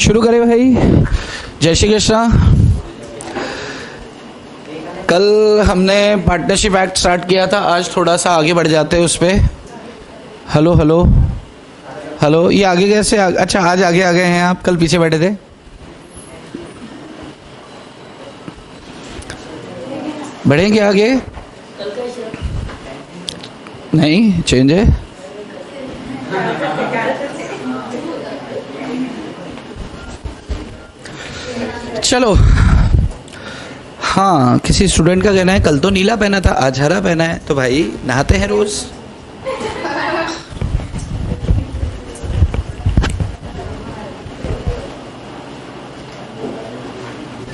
शुरू करें भाई। जय श्री कृष्णा। कल हमने पार्टनरशिप एक्ट स्टार्ट किया था, आज थोड़ा सा आगे बढ़ जाते हैं उस पर। हेलो हेलो हेलो, ये आगे कैसे अच्छा आज आगे आ गए हैं आप, कल पीछे बैठे थे। बढ़ेंगे आगे? नहीं, चेंज है। चलो, हाँ, किसी स्टूडेंट का कहना है कल तो नीला पहना था आज हरा पहना है, तो भाई नहाते हैं रोज।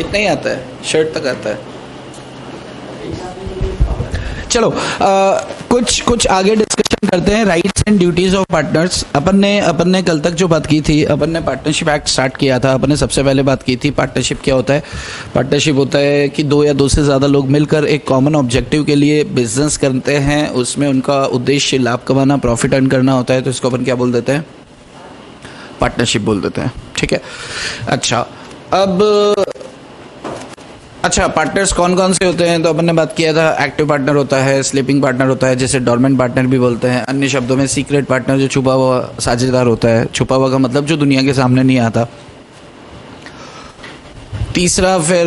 इतना ही आता है, शर्ट तक आता है। चलो कुछ आगे डिस्कशन करते हैं। Rights and duties of partners. अपन ने कल तक जो बात की थी, अपन ने पार्टनरशिप एक्ट स्टार्ट किया था। अपन ने सबसे पहले बात की थी पार्टनरशिप क्या होता है। पार्टनरशिप होता है कि दो या दो से ज़्यादा लोग मिलकर एक कॉमन ऑब्जेक्टिव के लिए बिजनेस करते हैं। उसमें उनका उद्देश्य लाभ कमाना, प्रॉफिट अर्न करना होता है। तो इसको अपन क्या बोल देते हैं? पार्टनरशिप बोल देते हैं। ठीक है। अच्छा, पार्टनर्स कौन कौन से होते हैं? तो अपन ने बात किया था, एक्टिव पार्टनर होता है, स्लीपिंग पार्टनर होता है, जैसे डॉर्मेंट पार्टनर भी बोलते हैं। अन्य शब्दों में सीक्रेट पार्टनर, जो छुपा हुआ साझेदार होता है। छुपा हुआ का मतलब जो दुनिया के सामने नहीं आता। तीसरा फिर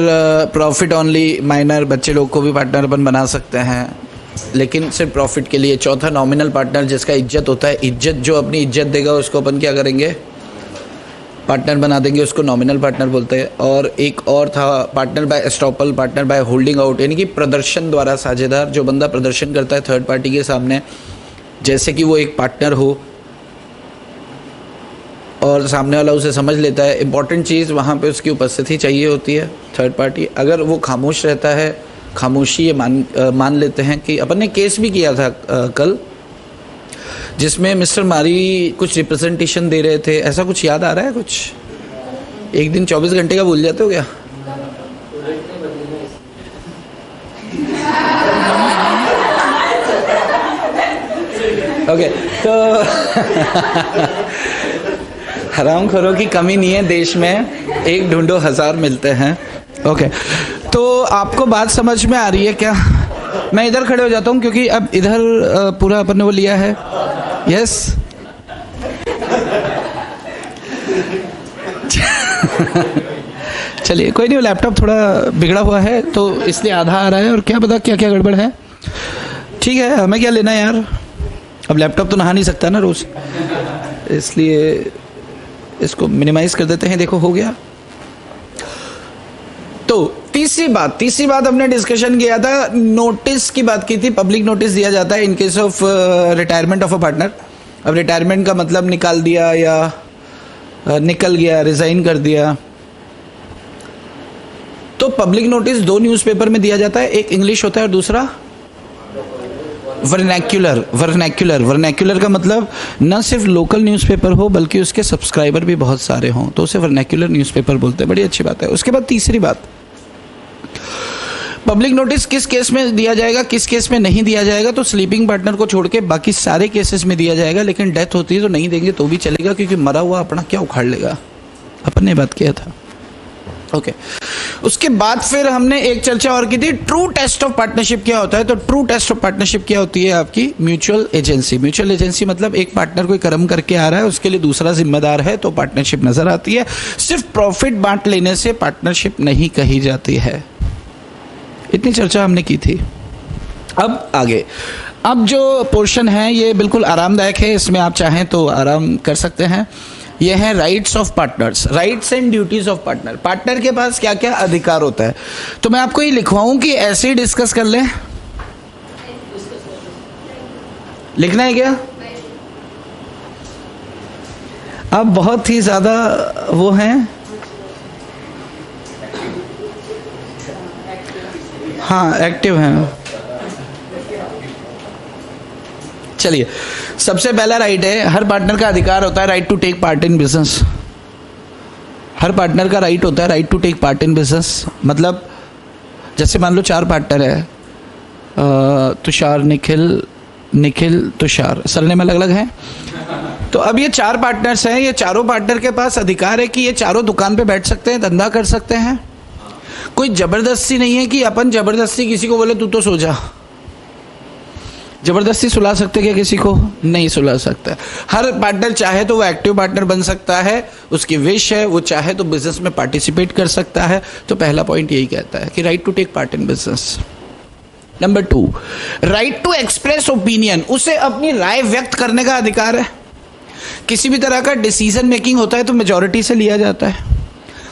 प्रॉफिट ओनली माइनर, बच्चे लोग को भी पार्टनर अपन बना सकते हैं, लेकिन सिर्फ प्रॉफिट के लिए। चौथा नॉमिनल पार्टनर, जिसका इज्जत होता है। इज्जत, जो अपनी इज्जत देगा उसको अपन क्या करेंगे? पार्टनर बना देंगे, उसको नॉमिनल पार्टनर बोलते हैं। और एक और था partner by estoppel, partner by holding out, यानी कि प्रदर्शन द्वारा साझेदार। जो बंदा प्रदर्शन करता है थर्ड पार्टी के सामने, जैसे कि वो एक पार्टनर हो और सामने वाला उसे समझ लेता है। इंपॉर्टेंट चीज़ वहाँ पे उसकी उपस्थिति चाहिए होती है, थर्ड पार्टी। अगर वो खामोश रहता है, खामोशी ये मान लेते हैं कि अपन ने केस भी किया था कल, जिसमें मिस्टर मारी कुछ रिप्रेजेंटेशन दे रहे थे। ऐसा कुछ याद आ रहा है? कुछ एक दिन 24 घंटे का भूल जाते हो क्या? ओके, तो हरामखोरों की कमी नहीं है देश में, एक ढूंढो हजार मिलते हैं। ओके, तो आपको बात समझ में आ रही है क्या? मैं इधर खड़े हो जाता हूँ क्योंकि अब इधर पूरा अपन ने वो लिया है। यस चलिए, कोई नहीं, वो लैपटॉप थोड़ा बिगड़ा हुआ है तो इसलिए आधा आ रहा है, और क्या पता क्या क्या गड़बड़ है। ठीक है, हमें क्या लेना है यार, अब लैपटॉप तो नहा नहीं सकता ना रोज, इसलिए इसको मिनिमाइज कर देते हैं। देखो हो गया। तो तीसरी बात हमने डिस्कशन किया था, नोटिस की बात की थी। पब्लिक नोटिस दिया जाता है in case of retirement of a partner. अब रिटायरमेंट का मतलब निकाल दिया या निकल गया, रिजाइन कर दिया, तो पब्लिक नोटिस दो न्यूज़पेपर में दिया जाता है। एक इंग्लिश होता है और दूसरा वर्नैक्युलर। वर्नैक्युलर का मतलब न सिर्फ लोकल न्यूज़पेपर हो बल्कि उसके सब्सक्राइबर भी बहुत सारे हों, तो उसे वर्नैक्युलर न्यूज़पेपर बोलते हैं। बड़ी अच्छी बात है। उसके बाद तीसरी बात, पब्लिक नोटिस किस केस में दिया जाएगा, किस केस में नहीं दिया जाएगा। तो स्लीपिंग पार्टनर को छोड़ के बाकी सारे केसेस में दिया जाएगा, लेकिन डेथ होती है तो नहीं देंगे तो भी चलेगा, क्योंकि मरा हुआ अपना क्या उखाड़ लेगा। अपन ने बात किया था। ओके, उसके बाद फिर हमने एक चर्चा और की थी, ट्रू टेस्ट ऑफ पार्टनरशिप क्या होता है। तो ट्रू टेस्ट ऑफ पार्टनरशिप क्या होती है आपकी? Mutual agency. म्यूचुअल एजेंसी मतलब एक पार्टनर कोई कर्म करके आ रहा है, उसके लिए दूसरा जिम्मेदार है, तो पार्टनरशिप नजर आती है। सिर्फ प्रॉफिट बांट लेने से पार्टनरशिप नहीं कही जाती है। इतनी चर्चा हमने की थी। अब आगे, अब जो पोर्शन है ये बिल्कुल आरामदायक है, इसमें आप चाहें तो आराम कर सकते हैं। ये है rights of partners, rights and duties of partner. Partner के पास क्या क्या अधिकार होता है, तो मैं आपको ये लिखवाऊं कि ऐसे ही डिस्कस कर लें? लिखना है क्या? अब बहुत ही ज्यादा वो हैं, हाँ एक्टिव हैं। चलिए, सबसे पहला राइट है, हर पार्टनर का अधिकार होता है right to take part in business. हर पार्टनर का राइट होता है right to take part in business. मतलब जैसे मान लो 4 पार्टनर है, तुषार, निखिल तुषार, सरनेम अलग अलग हैं। तो अब ये 4 पार्टनर्स हैं, ये चारों पार्टनर के पास अधिकार है कि ये चारों दुकान पे बैठ सकते हैं, धंधा कर सकते हैं। कोई जबरदस्ती नहीं है कि अपन जबरदस्ती किसी को बोले तू तो सो जा। जबरदस्ती सुला सकते क्या किसी को? नहीं सुला सकता। हर पार्टनर चाहे तो वो एक्टिव पार्टनर बन सकता है, उसकी विश है, वो चाहे तो बिजनेस में पार्टिसिपेट कर सकता है। तो पहला पॉइंट यही कहता है कि right to take part in business. Number 2, right to express opinion, उसे अपनी राय व्यक्त करने का अधिकार है। किसी भी तरह का डिसीजन मेकिंग होता है तो मेजॉरिटी से लिया जाता है।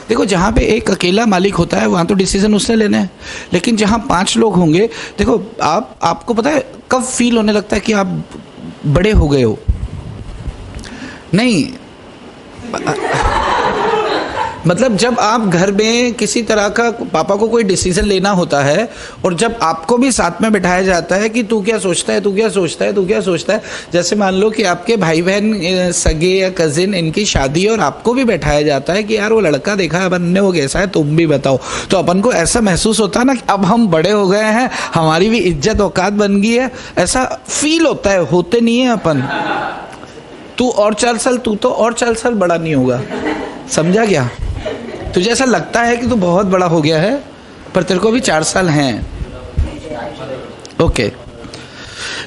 देखो जहाँ पे एक अकेला मालिक होता है वहाँ तो डिसीजन उसने लेना है, लेकिन जहाँ 5 लोग होंगे, देखो आपको पता है कब फील होने लगता है कि आप बड़े हो गए हो? नहीं, मतलब जब आप घर में किसी तरह का पापा को कोई डिसीजन लेना होता है और जब आपको भी साथ में बिठाया जाता है कि तू क्या सोचता है, तू क्या सोचता है, तू क्या सोचता है। जैसे मान लो कि आपके भाई बहन सगे या कजिन इनकी शादी और आपको भी बैठाया जाता है कि यार वो लड़का देखा अपन ने, वो कैसा है, तुम भी बताओ। तो अपन को ऐसा महसूस होता है ना कि अब हम बड़े हो गए हैं, हमारी भी इज्जत औकात बन गई है, ऐसा फील होता है। होते नहीं है अपन। तू और 4 साल, तू तो और 4 साल बड़ा नहीं होगा, समझा क्या? तुझे ऐसा लगता है कि तू बहुत बड़ा हो गया है, पर तेरे को भी 4 साल हैं। ओके,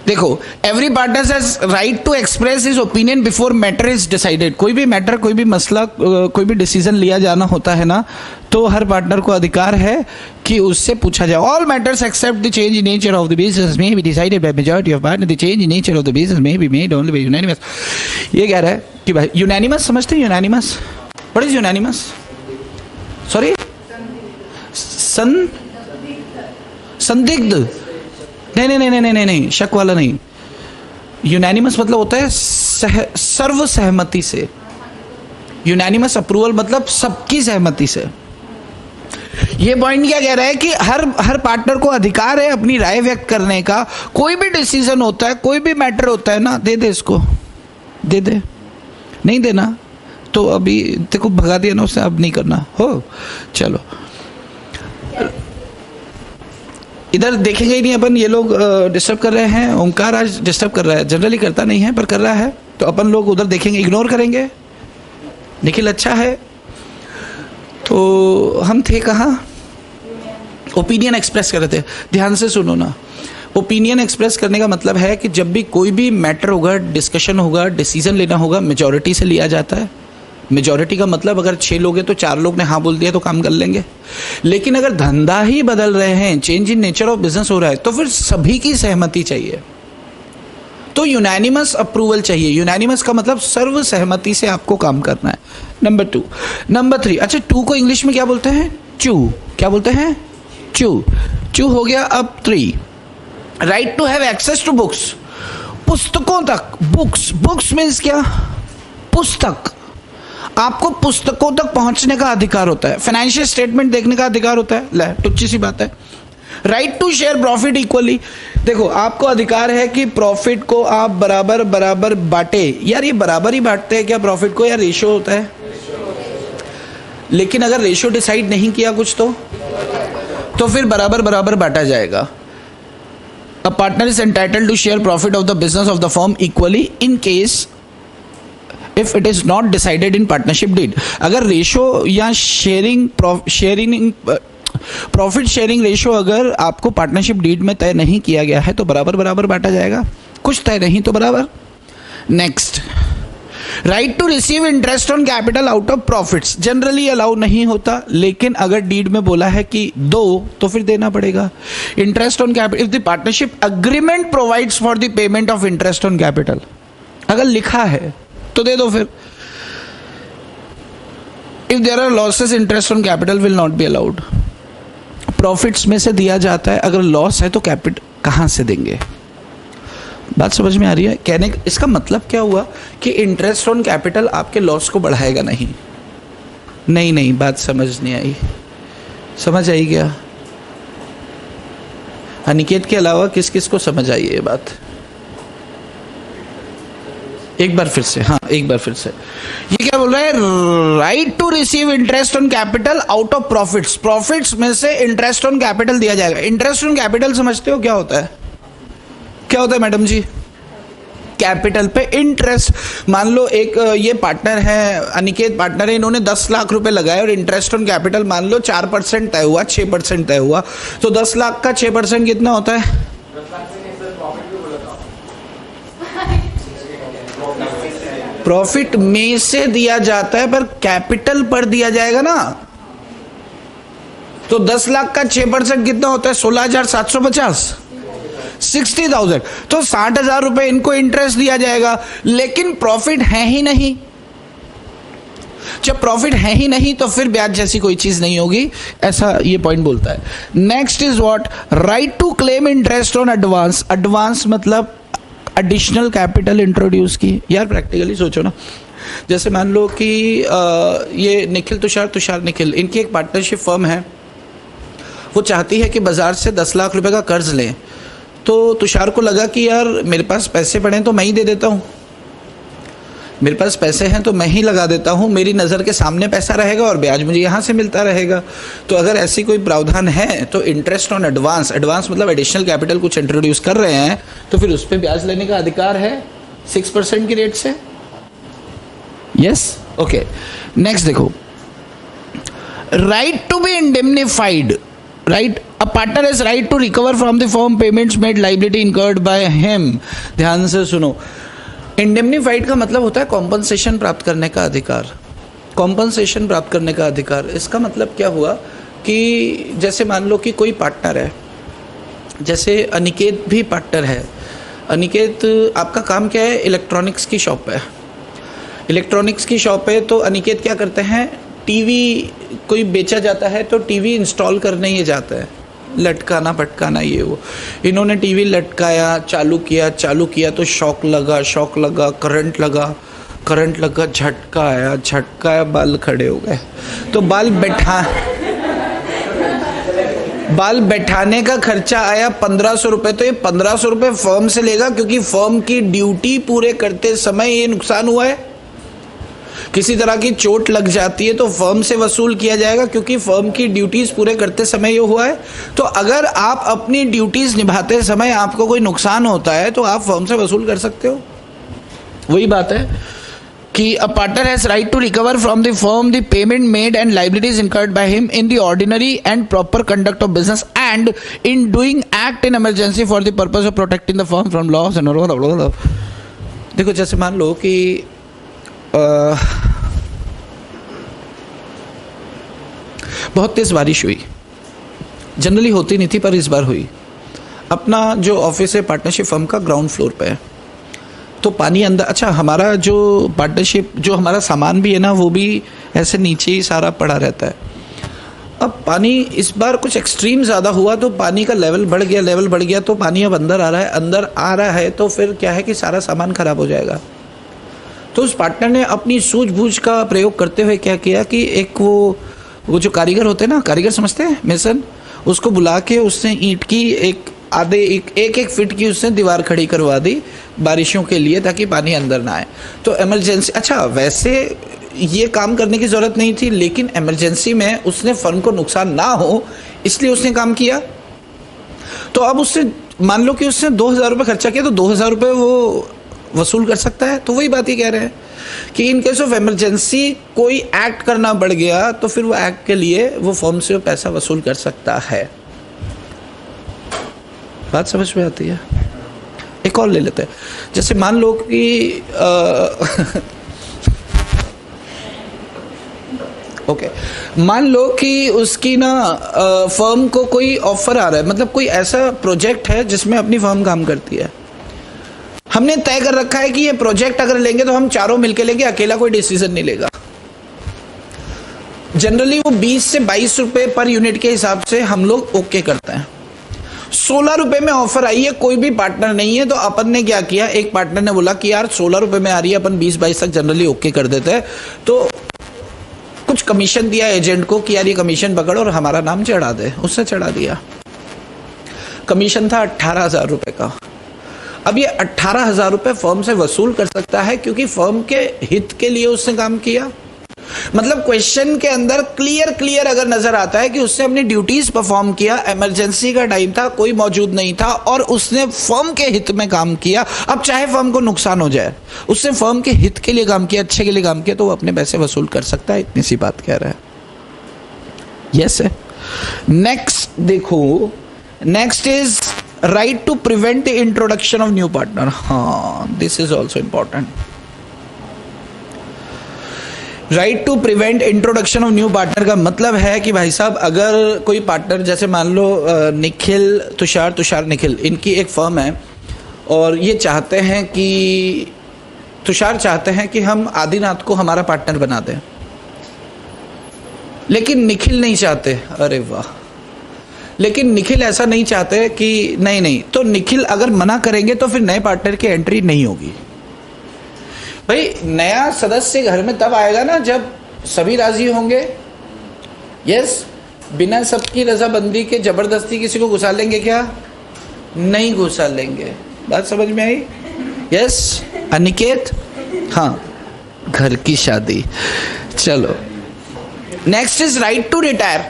देखो, every partner has right to express his opinion before matter is decided. कोई भी मैटर, कोई भी मसला, कोई भी डिसीजन लिया जाना होता है ना, तो हर पार्टनर को अधिकार है कि उससे पूछा जाए। All matters except the change in nature of the business may be decided by majority of partner. The change in nature of the business may be made only by unanimous. ये कह रहा है कि भाई यूनानिमस समझते हैं? Unanimous, what is unanimous? Sorry, संदिग्ध? नहीं, शक वाला नहीं। यूनानिमस मतलब होता है सर्व सहमति से। यूनानिमस अप्रूवल मतलब सबकी सहमति से। ये पॉइंट क्या कह रहा है कि हर पार्टनर को अधिकार है अपनी राय व्यक्त करने का। कोई भी डिसीजन होता है, कोई भी मैटर होता है ना, दे दे इसको, दे दे। नहीं देना तो अभी देखो भगा दिया ना उसने, अब नहीं करना हो। चलो इधर देखेंगे ही नहीं अपन, ये लोग डिस्टर्ब कर रहे हैं। ओंकार आज डिस्टर्ब कर रहा है, जनरली करता नहीं है पर कर रहा है, तो अपन लोग उधर देखेंगे, इग्नोर करेंगे। निखिल अच्छा है। तो हम थे कहाँ? ओपिनियन एक्सप्रेस कर रहे थे। ध्यान से सुनो ना, ओपिनियन एक्सप्रेस करने का मतलब है कि जब भी कोई भी मैटर होगा, डिस्कशन होगा, डिसीजन लेना होगा, मेजॉरिटी से लिया जाता है। मेजॉरिटी का मतलब अगर 6 लोग हैं तो 4 लोग ने हाँ बोल दिया तो काम कर लेंगे। लेकिन अगर धंधा ही बदल रहे हैं, change in nature of business हो रहा है, तो फिर सभी की सहमति चाहिए। तो यूनानिमस अप्रूवल चाहिए। यूनानिमस का मतलब सर्व सहमति से आपको काम करना है। नंबर 2। नंबर 3, अच्छा 2 को इंग्लिश में क्या बोलते हैं? चू। क्या बोलते हैं? चू। चू हो गया। अब 3, right to have access to books, पुस्तकों तक। बुक्स मीन्स क्या? पुस्तक। आपको पुस्तकों तक पहुंचने का अधिकार होता है। फाइनेंशियल स्टेटमेंट देखने का अधिकार होता है। ले, टुच्ची सी बात है। Right to share profit equally, देखो आपको अधिकार है कि प्रॉफिट को आप बराबर बराबर बांटे। यार ये बराबर ही बांटते हैं क्या प्रॉफिट को? यार रेशियो होता है। लेकिन अगर रेशियो डिसाइड नहीं किया कुछ तो फिर बराबर बराबर बांटा जाएगा। A partner is entitled to share profit of the business of the firm equally in case if it is not decided in partnership deed। अगर रेशो या प्रॉफिट शेयरिंग रेशो अगर आपको पार्टनरशिप डीड में तय नहीं किया गया है तो बराबर बराबर बांटा जाएगा। कुछ तय नहीं तो बराबर। Next, right to receive interest on capital out of profits, generally allow नहीं होता, लेकिन अगर डीड में बोला है कि दो तो फिर देना पड़ेगा। Interest on capital, if the partnership agreement provides for the payment of interest on capital, अगर लिखा है तो दे दो फिर। If there are losses interest on capital will not be allowed. Profits में से दिया जाता है, अगर लॉस है तो कैपिटल कहाँ से देंगे? बात समझ में आ रही है? कहने इसका मतलब क्या हुआ कि इंटरेस्ट ऑन कैपिटल आपके लॉस को बढ़ाएगा नहीं। नहीं, बात समझ नहीं आई। समझ आई क्या? अनिकेत के अलावा किस किस को समझ आई ये बात? एक बार फिर से, हाँ एक बार फिर से। ये क्या बोल रहा है? Right to receive interest on capital out of profits, profits में से इंटरेस्ट ऑन कैपिटल दिया जाएगा। इंटरेस्ट ऑन कैपिटल समझते हो क्या होता है? क्या होता है मैडम जी? कैपिटल पे इंटरेस्ट। मान लो एक ये पार्टनर है, अनिकेत पार्टनर है, इन्होंने 10 लाख रुपए लगाए और इंटरेस्ट ऑन कैपिटल मान लो 4% तय हुआ, 6% तय हुआ, तो 10 लाख का 6% कितना होता है? प्रॉफिट में से दिया जाता है पर कैपिटल पर दिया जाएगा ना। तो 10 लाख का 6% कितना होता है? 16,750, 60,000। तो 60,000 रुपए इनको इंटरेस्ट दिया जाएगा, लेकिन प्रॉफिट है ही नहीं। जब प्रॉफिट है ही नहीं तो फिर ब्याज जैसी कोई चीज नहीं होगी, ऐसा ये पॉइंट बोलता है। Next is what? Right to claim interest on advance. Advance मतलब एडिशनल कैपिटल इंट्रोड्यूस की। यार प्रैक्टिकली सोचो ना, जैसे मान लो कि ये निखिल तुषार निखिल, इनकी एक पार्टनरशिप फर्म है, वो चाहती है कि बाजार से 10 लाख रुपए का कर्ज लें। तो तुषार को लगा कि यार मेरे पास पैसे पड़े हैं तो मैं ही दे देता हूँ, मेरे पास पैसे हैं तो मैं ही लगा देता हूँ, मेरी नज़र के सामने पैसा रहेगा और ब्याज मुझे यहाँ से मिलता रहेगा। तो अगर ऐसी कोई प्रावधान है तो इंटरेस्ट ऑन एडवांस, एडवांस मतलब एडिशनल कैपिटल कुछ इंट्रोड्यूस कर रहे हैं तो फिर उस पर ब्याज लेने का अधिकार है 6% की रेट से। Yes, okay. नेक्स्ट देखो, right to be indemnified. Right, a partner has right to recover from the firm payments made liability incurred by him. ध्यान से सुनो, इंडेमनिफाइड का मतलब होता है कॉम्पनसेशन प्राप्त करने का अधिकार। कॉम्पनसेशन प्राप्त करने का अधिकार, इसका मतलब क्या हुआ कि जैसे मान लो कि कोई पार्टनर है, जैसे अनिकेत भी पार्टनर है। अनिकेत, आपका काम क्या है? इलेक्ट्रॉनिक्स की शॉप है। इलेक्ट्रॉनिक्स की शॉप है तो अनिकेत क्या करते हैं? टीवी कोई बेचा जाता है तो टीवी इंस्टॉल करने ये जाता है, लटकाना पटकाना ये वो। इन्होंने टीवी लटकाया, चालू किया तो शॉक लगा, करंट लगा, झटका आया, बाल खड़े हो गए। तो बाल बैठाने का खर्चा आया 1500 रुपये। तो ये 1500 रुपये फर्म से लेगा क्योंकि फर्म की ड्यूटी पूरे करते समय ये नुकसान हुआ है। किसी तरह की चोट लग जाती है तो फर्म से वसूल किया जाएगा क्योंकि फर्म की ड्यूटीज पूरे करते समय ये हुआ है। तो अगर आप अपनी ड्यूटीज निभाते समय आपको कोई नुकसान होता है तो आप फर्म से वसूल कर सकते हो। वही बात है कि a partner has right to recover from the firm the payment made and liabilities incurred by him in the ordinary and proper conduct of business and in doing act in emergency for the purpose of protecting the firm from loss and. देखो, जैसे मान लो कि बहुत तेज बारिश हुई, generally होती नहीं थी पर इस बार हुई। अपना जो ऑफिस है पार्टनरशिप फर्म का ग्राउंड फ्लोर पे है, तो पानी अंदर, अच्छा हमारा जो पार्टनरशिप जो हमारा सामान भी है ना वो भी ऐसे नीचे ही सारा पड़ा रहता है। अब पानी इस बार कुछ एक्सट्रीम ज़्यादा हुआ तो पानी का लेवल बढ़ गया तो पानी अब अंदर आ रहा है तो फिर क्या है कि सारा सामान खराब हो जाएगा। तो उस पार्टनर ने अपनी सूझबूझ का प्रयोग करते हुए क्या किया कि एक वो जो कारीगर होते हैं ना, कारीगर समझते हैं, मेसन, उसको बुला के उसने ईंट की एक फीट की उसने दीवार खड़ी करवा दी बारिशों के लिए ताकि पानी अंदर ना आए। तो इमरजेंसी, अच्छा वैसे ये काम करने की ज़रूरत नहीं थी लेकिन इमरजेंसी में उसने फर्म को नुकसान ना हो इसलिए उसने काम किया। तो अब उससे मान लो कि उसने 2,000 रुपये खर्चा किया तो 2,000 रुपये वो वसूल कर सकता है। तो वही बात ही कह रहे हैं कि इन केस ऑफ इमरजेंसी कोई एक्ट करना पड़ गया तो फिर वो एक्ट के लिए वो फर्म से पैसा वसूल कर सकता है। बात समझ में आती है? एक और ले लेते हैं, जैसे मान लो कि ओके, मान लो कि उसकी ना फर्म को कोई ऑफर आ रहा है, मतलब कोई ऐसा प्रोजेक्ट है जिसमें अपनी फर्म काम करती है। हमने तय कर रखा है कि ये प्रोजेक्ट अगर लेंगे तो हम चारों मिलकर लेंगे, अकेला कोई डिसीजन नहीं लेगा। जनरली वो 20 से 22 रुपए पर यूनिट के हिसाब से हम लोग ओके करते हैं। 16 रुपए में ऑफर आई है, कोई भी पार्टनर नहीं है, तो अपन ने क्या किया, एक पार्टनर ने बोला कि यार 16 रुपए में आ रही है, अपन 20-22 तक जनरली ओके कर देते हैं। तो कुछ कमीशन दिया एजेंट को कि यार ये कमीशन पकड़ और हमारा नाम चढ़ा दे। उसने चढ़ा दिया। कमीशन था 18,000 रुपए का। अब ये 18,000 रुपए फर्म से वसूल कर सकता है क्योंकि फर्म के हित के लिए उसने काम किया। मतलब क्वेश्चन के अंदर क्लियर अगर नजर आता है कि उसने अपनी ड्यूटीज परफॉर्म किया, इमरजेंसी का टाइम था, कोई मौजूद नहीं था और उसने फर्म के हित में काम किया, अब चाहे फर्म को नुकसान हो जाए, उसने फर्म के हित के लिए काम किया, अच्छे के लिए काम किया, तो वो अपने पैसे वसूल कर सकता है। इतनी सी बात कह रहा है। यस है। नेक्स्ट देखो, next is right to prevent the introduction of new partner. हाँ, this is also important. Right to prevent introduction of new partner का मतलब है कि भाई साहब, अगर कोई पार्टनर, जैसे मान लो निखिल, तुषार निखिल, इनकी एक फर्म है और ये चाहते हैं कि तुषार चाहते हैं कि हम आदिनाथ को हमारा पार्टनर बना दें, लेकिन निखिल नहीं चाहते। अरे वाह, लेकिन निखिल ऐसा नहीं चाहते कि नहीं, तो निखिल अगर मना करेंगे तो फिर नए पार्टनर की एंट्री नहीं होगी। भाई नया सदस्य घर में तब आएगा ना जब सभी राजी होंगे। यस, बिना सबकी रजामंदी के जबरदस्ती किसी को घुसा लेंगे क्या? नहीं घुसा लेंगे। बात समझ में आई? यस अनिकेत, हाँ, घर की शादी। चलो, next is right to retire.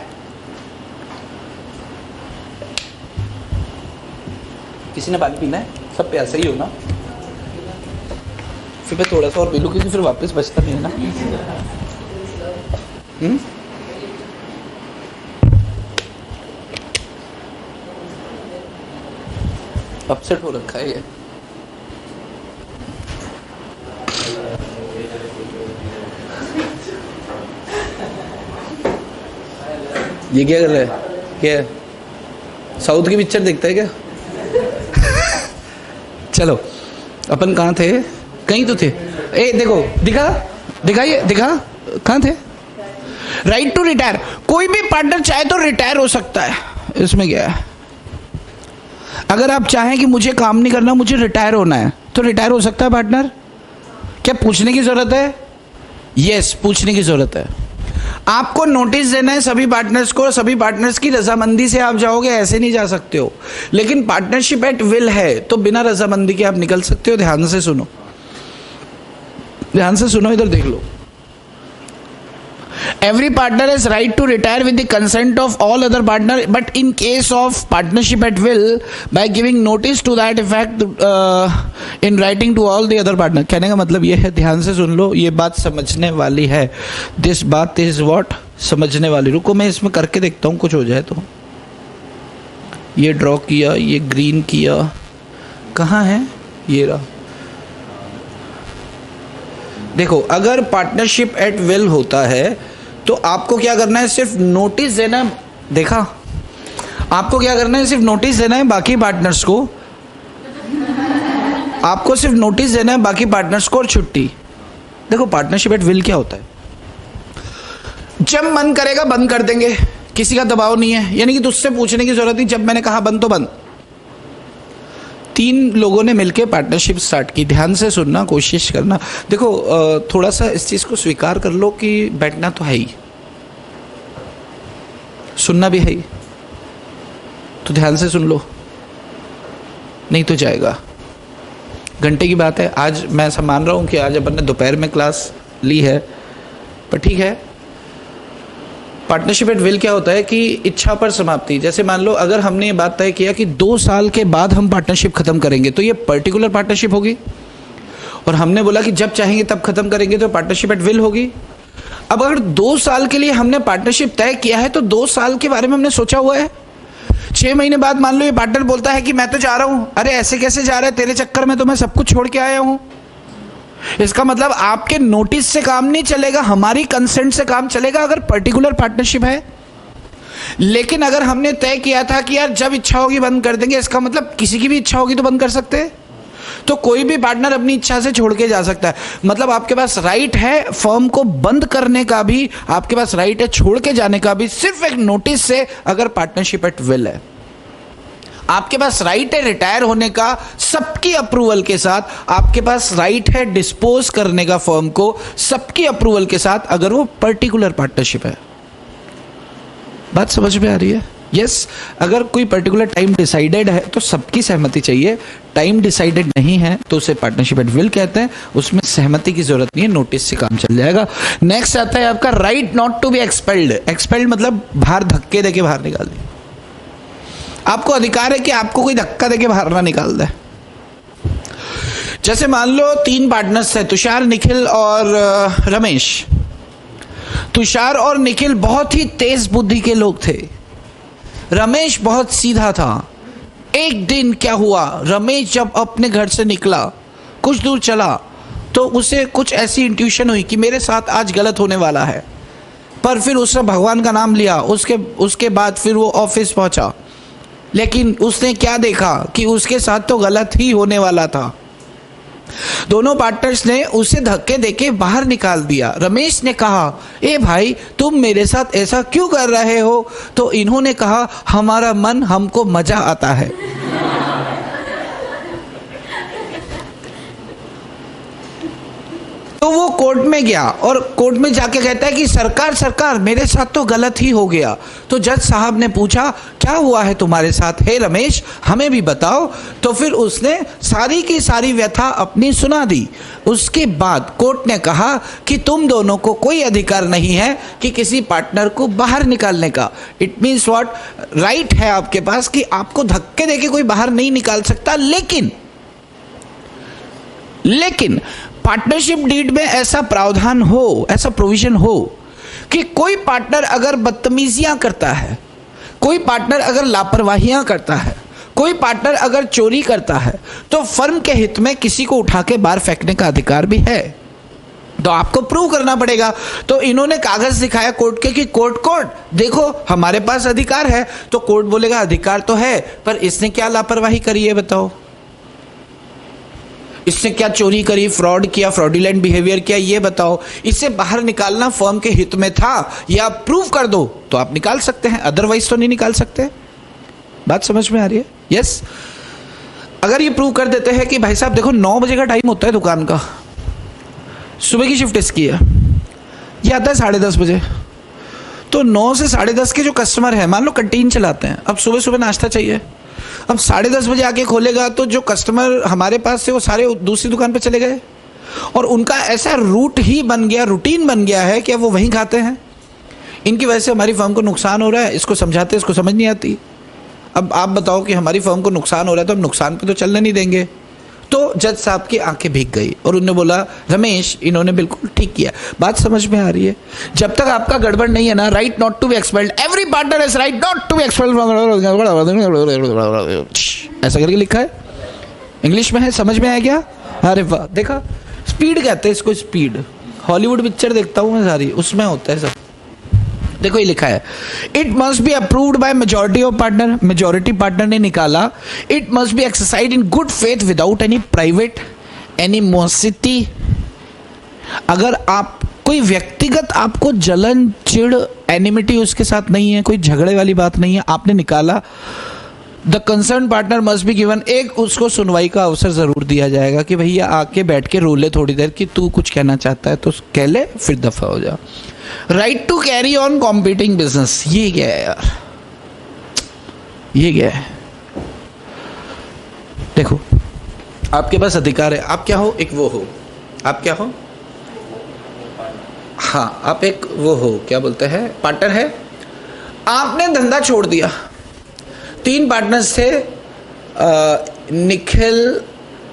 किसी ने पानी पीना है? सब प्यासे ही हो ना? फिर मैं थोड़ा सा और पी लूँ क्योंकि फिर वापस बचता नहीं है ना। अपसेट हो रखा है ये क्या कर रहा है? क्या साउथ की पिक्चर देखता है क्या? चलो, अपन कहाँ थे? कहीं तो थे। ए देखो, दिखा कहाँ थे? Right to retire. कोई भी पार्टनर चाहे तो रिटायर हो सकता है, इसमें क्या है? अगर आप चाहें कि मुझे काम नहीं करना, मुझे रिटायर होना है, तो रिटायर हो सकता है पार्टनर। क्या पूछने की जरूरत है? यस, पूछने की जरूरत है। आपको नोटिस देना है सभी पार्टनर्स को, सभी पार्टनर्स की रजामंदी से आप जाओगे, ऐसे नहीं जा सकते हो। लेकिन पार्टनरशिप एट विल है तो बिना रजामंदी के आप निकल सकते हो। ध्यान से सुनो, ध्यान से सुनो, इधर देख लो। Every partner has right to retire with the consent of all other partner, but in case of partnership at will, by giving notice to that effect in writing to all the other partner। कहने का मतलब ये है, ध्यान से सुन लो, ये बात समझने वाली है। This बात is what? समझने वाली। रुको मैं इसमें करके देखता हूँ, कुछ हो जाए तो। ये ड्रॉ किया, ये ग्रीन किया, कहाँ है? ये रहा। देखो, अगर पार्टनरशिप एट विल होता है तो आपको क्या करना है? सिर्फ नोटिस देना है। देखा, आपको क्या करना है? सिर्फ नोटिस देना है बाकी पार्टनर्स को। आपको सिर्फ नोटिस देना है बाकी पार्टनर्स को और छुट्टी। देखो, पार्टनरशिप एट विल क्या होता है? जब मन करेगा बंद कर देंगे, किसी का दबाव नहीं है, यानी कि तुझसे पूछने की जरूरत नहीं, जब मैंने कहा बंद तो बंद। 3 लोगों ने मिलकर पार्टनरशिप स्टार्ट की। ध्यान से सुनना, कोशिश करना। देखो, थोड़ा सा इस चीज़ को स्वीकार कर लो कि बैठना तो है ही, सुनना भी है ही, तो ध्यान से सुन लो, नहीं तो जाएगा। घंटे की बात है। आज मैं ऐसा मान रहा हूँ कि आज अपन ने दोपहर में क्लास ली है, पर ठीक है। पार्टनरशिप एट विल क्या होता है कि इच्छा पर समाप्ति। जैसे मान लो, अगर हमने ये बात तय किया कि 2 साल के बाद हम पार्टनरशिप खत्म करेंगे, तो ये पर्टिकुलर पार्टनरशिप होगी। और हमने बोला कि जब चाहेंगे तब खत्म करेंगे, तो पार्टनरशिप एट विल होगी। अब अगर 2 साल के लिए हमने पार्टनरशिप तय किया है, तो 2 साल के बारे में हमने सोचा हुआ है। 6 महीने बाद मान लो ये पार्टनर बोलता है कि मैं तो जा रहा हूं। अरे ऐसे कैसे जा रहा है? तेरे चक्कर में तो मैं सब कुछ छोड़ के आया हूं। इसका मतलब आपके नोटिस से काम नहीं चलेगा, हमारी कंसेंट से काम चलेगा अगर पर्टिकुलर पार्टनरशिप है। लेकिन अगर हमने तय किया था कि यार जब इच्छा होगी बंद कर देंगे, इसका मतलब किसी की भी इच्छा होगी तो बंद कर सकते हैं। तो कोई भी पार्टनर अपनी इच्छा से छोड़ के जा सकता है। मतलब आपके पास राइट है फर्म को बंद करने का भी, आपके पास राइट है छोड़ के जाने का भी, सिर्फ एक नोटिस से, अगर पार्टनरशिप एट विल है। आपके पास राइट है रिटायर होने का सबकी अप्रूवल के साथ। आपके पास राइट है डिस्पोज करने का फर्म को सबकी अप्रूवल के साथ, अगर वो पर्टिकुलर पार्टनरशिप है। बात समझ में आ रही है? यस, अगर कोई पर्टिकुलर टाइम डिसाइडेड है तो सबकी सहमति चाहिए। टाइम डिसाइडेड नहीं है तो उसे पार्टनरशिप एट विल कहते हैं, उसमें सहमति की जरूरत नहीं है, नोटिस से काम चल जाएगा। नेक्स्ट आता है आपका right not to be expelled. Expelled मतलब बाहर धक्के देके बाहर निकाल दी। आपको अधिकार है कि आपको कोई धक्का देके बाहर ना निकाल दे। जैसे मान लो 3 पार्टनर्स थे, तुषार, निखिल और रमेश। तुषार और निखिल बहुत ही तेज बुद्धि के लोग थे, रमेश बहुत सीधा था। एक दिन क्या हुआ, रमेश जब अपने घर से निकला, कुछ दूर चला, तो उसे कुछ ऐसी इंट्यूशन हुई कि मेरे साथ आज गलत होने वाला है। पर फिर उसने भगवान का नाम लिया। उसके बाद फिर वो ऑफिस पहुंचा, लेकिन उसने क्या देखा कि उसके साथ तो गलत ही होने वाला था। दोनों पार्टनर्स ने उसे धक्के देके बाहर निकाल दिया। रमेश ने कहा, ए भाई तुम मेरे साथ ऐसा क्यों कर रहे हो? तो इन्होंने कहा, हमारा मन, हमको मजा आता है। तो वो कोर्ट में गया और कोर्ट में जाके कहता है कि सरकार मेरे साथ तो गलत ही हो गया। तो जज साहब ने पूछा, क्या हुआ है तुम्हारे साथ? हे रमेश, हमें भी बताओ। तो फिर उसने सारी की सारी व्यथा अपनी सुना दी। उसके बाद कोर्ट ने कहा कि तुम दोनों को कोई अधिकार नहीं है कि किसी पार्टनर को बाहर निकालने का। इट मीन्स व्हाट, राइट है आपके पास कि आपको धक्के देके कोई बाहर नहीं निकाल सकता, लेकिन पार्टनरशिप डीड में ऐसा प्रावधान हो, ऐसा प्रोविजन हो कि कोई पार्टनर अगर बदतमीजियां करता है, कोई पार्टनर अगर लापरवाहियां करता है, कोई पार्टनर अगर चोरी करता है, तो फर्म के हित में किसी को उठा के बाहर फेंकने का अधिकार भी है। तो आपको प्रूव करना पड़ेगा। तो इन्होंने कागज दिखाया कोर्ट के कि कोर्ट देखो हमारे पास अधिकार है। तो कोर्ट बोलेगा अधिकार तो है, पर इसने क्या लापरवाही करी है बताओ? इसने क्या चोरी करी, फ्रॉड किया, फ्रॉडुलेंट बिहेवियर किया, ये बताओ। इसे बाहर निकालना फर्म के हित में था, या प्रूव कर दो तो आप निकाल सकते हैं, अदरवाइज तो नहीं निकाल सकते। बात समझ में आ रही है? यस। अगर ये प्रूव कर देते हैं कि भाई साहब देखो 9 बजे का टाइम होता है दुकान का, सुबह की शिफ्ट इसकी है, ये आता है 10:30 बजे, तो 9 से 10:30 के जो कस्टमर है, मान लो कैंटीन चलाते हैं, अब सुबह सुबह नाश्ता चाहिए, अब 10:30 बजे आके खोलेगा तो जो कस्टमर हमारे पास से वो सारे दूसरी दुकान पे चले गए, और उनका ऐसा रूटीन बन गया है कि अब वो वहीं खाते हैं। इनकी वजह से हमारी फर्म को नुकसान हो रहा है, इसको समझाते इसको समझ नहीं आती। अब आप बताओ कि हमारी फर्म को नुकसान हो रहा है तो हम नुकसान पे तो चलने नहीं देंगे। तो जज साहब की आंखें भीग गई और उन्होंने बोला, रमेश इन्होंने बिल्कुल ठीक किया। बात समझ में आ रही है? जब तक आपका गड़बड़ नहीं है ना, right not to be expelled, every partner is right not to be expelled, ऐसा करके लिखा है, इंग्लिश में है, समझ में आया क्या? अरे वाह, देखा, स्पीड कहते हैं इसको, स्पीड। हॉलीवुड पिक्चर देखता हूँ मैं सारी, उसमें होता है सब। देखो ये लिखा है, it must be approved by majority of partner, majority partner ने निकाला। It must be exercised in good faith without any private animosity. अगर आप कोई व्यक्तिगत आपको जलन, चिड़, एनिमिटी उसके साथ नहीं है, कोई झगड़े वाली बात नहीं है, आपने निकाला, the concern partner must be given, एक उसको सुनवाई का अवसर जरूर दिया जाएगा कि भैया आके बैठ के रो ले थोड़ी देर कि तू कुछ कहना चाहता है तो कह ले, फिर दफा हो जा। Right to carry on competing business, ये क्या है यार, ये क्या है? देखो आपके पास अधिकार है, आप क्या हो? एक वो हो, आप क्या हो? हाँ, आप एक वो हो, क्या बोलते हैं, पार्टनर है। आपने धंधा छोड़ दिया, 3 पार्टनर्स थे, निखिल,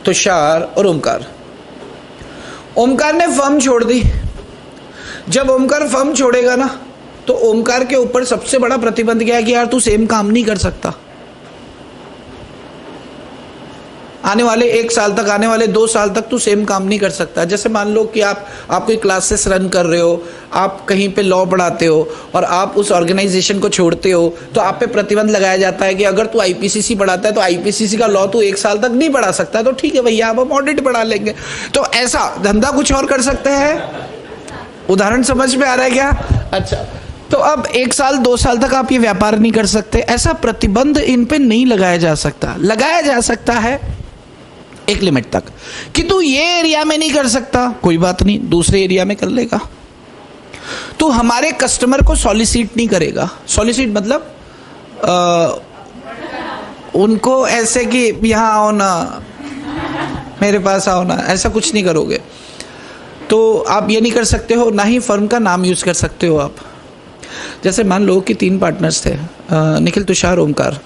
तुषार और ओमकार। ओमकार ने फर्म छोड़ दी। जब ओमकार फर्म छोड़ेगा ना, तो ओमकार के ऊपर सबसे बड़ा प्रतिबंध क्या है कि यार तू सेम काम नहीं कर सकता। आने वाले 1 साल तक, आने वाले 2 साल तक तू सेम काम नहीं कर सकता। जैसे मान लो कि आप कोई क्लासेस रन कर रहे हो, आप कहीं पे लॉ पढ़ाते हो और आप उस ऑर्गेनाइजेशन को छोड़ते हो, तो आप पे प्रतिबंध लगाया जाता है कि अगर तू आईपीसीसी पढ़ाता है तो आईपीसीसी का लॉ तू 1 साल तक नहीं पढ़ा सकता। तो ठीक है भैया, आप हम ऑडिट पढ़ा लेंगे। तो ऐसा धंधा कुछ और कर सकते हैं। उदाहरण समझ में आ रहा है क्या? अच्छा, तो अब 1 साल 2 साल तक आप ये व्यापार नहीं कर सकते, ऐसा प्रतिबंध इन पे नहीं लगाया जा सकता। लगाया जा सकता है एक लिमिट तक कि तू ये एरिया में नहीं कर सकता, कोई बात नहीं, दूसरे एरिया में कर लेगा। तू हमारे कस्टमर को सॉलिसिट नहीं करेगा। सॉलिसिट मतलब उनको ऐसे कि यहाँ आओ ना, मेरे पास आओ ना, ऐसा कुछ नहीं करोगे। तो आप ये नहीं कर सकते हो, ना ही फर्म का नाम यूज़ कर सकते हो आप। जैसे मान लो कि 3 पार्टनर्स थे, निखिल, तुषार, ओमकार।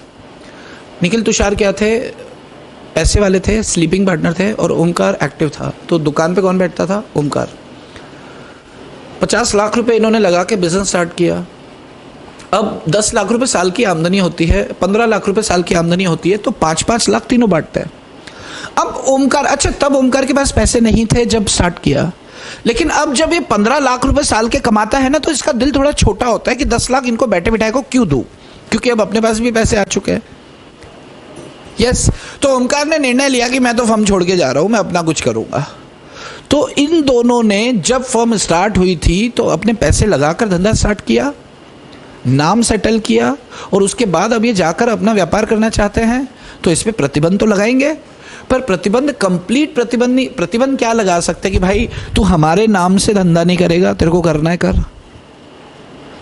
निखिल, तुषार क्या थे? पैसे वाले थे, स्लीपिंग पार्टनर थे, और ओमकार एक्टिव था। तो दुकान पे कौन बैठता था? ओमकार। 50 लाख रुपए इन्होंने लगा के बिजनेस स्टार्ट किया। अब 10 लाख रुपए साल की आमदनी होती है, 15 लाख रुपए साल की आमदनी होती है, तो 5-5 लाख तीनों बांटते हैं। अब ओमकार, अच्छा तब ओमकार के पास पैसे नहीं थे जब स्टार्ट किया, लेकिन अब जब ये 15 लाख रुपए साल के कमाता है ना, तो इसका दिल थोड़ा छोटा होता है कि 10 लाख इनको बैठे बिठाए को क्यों दूं, क्योंकि अब अपने पास भी पैसे आ चुके हैं। यस, तो ओमकार ने निर्णय लिया कि मैं तो फर्म छोड़ के जा रहा हूं, मैं अपना कुछ करूंगा। तो इन दोनों ने जब फर्म स्टार्ट हुई थी तो अपने पैसे लगाकर धंधा स्टार्ट किया, नाम सेटल किया, और उसके बाद अब ये जाकर अपना व्यापार करना चाहते हैं, तो इस पे प्रतिबंध तो लगाएंगे। पर प्रतिबंध कंप्लीट प्रतिबंध नहीं। प्रतिबंध क्या लगा सकते कि भाई तू हमारे नाम से धंधा नहीं करेगा, तेरे को करना है कर।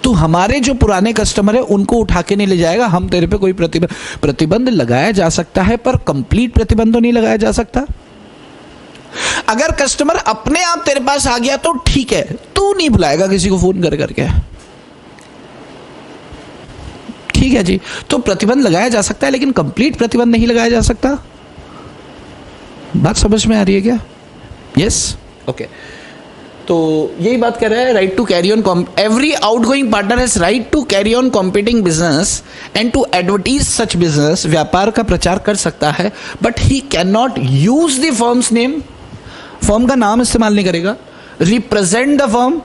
तू हमारे जो पुराने कस्टमर है उनको उठा के नहीं ले जाएगा, हम तेरे पे कोई प्रतिबंध लगाया जा सकता है, पर कंप्लीट प्रतिबंध तो नहीं लगाया जा सकता। अगर कस्टमर अपने आप तेरे पास आ गया तो ठीक है, तू नहीं बुलाएगा किसी को फोन कर करके, ठीक है जी। तो प्रतिबंध लगाया जा सकता है, लेकिन कंप्लीट प्रतिबंध नहीं लगाया जा सकता। बात समझ में आ रही है क्या? Yes, okay. तो यही बात कर रहा है, right to carry on, every outgoing partner has right to carry on competing business and to advertise such business. व्यापार का प्रचार कर सकता है, but he can not use the firm's name, firm का नाम इस्तेमाल नहीं करेगा। रिप्रेजेंट द फर्म,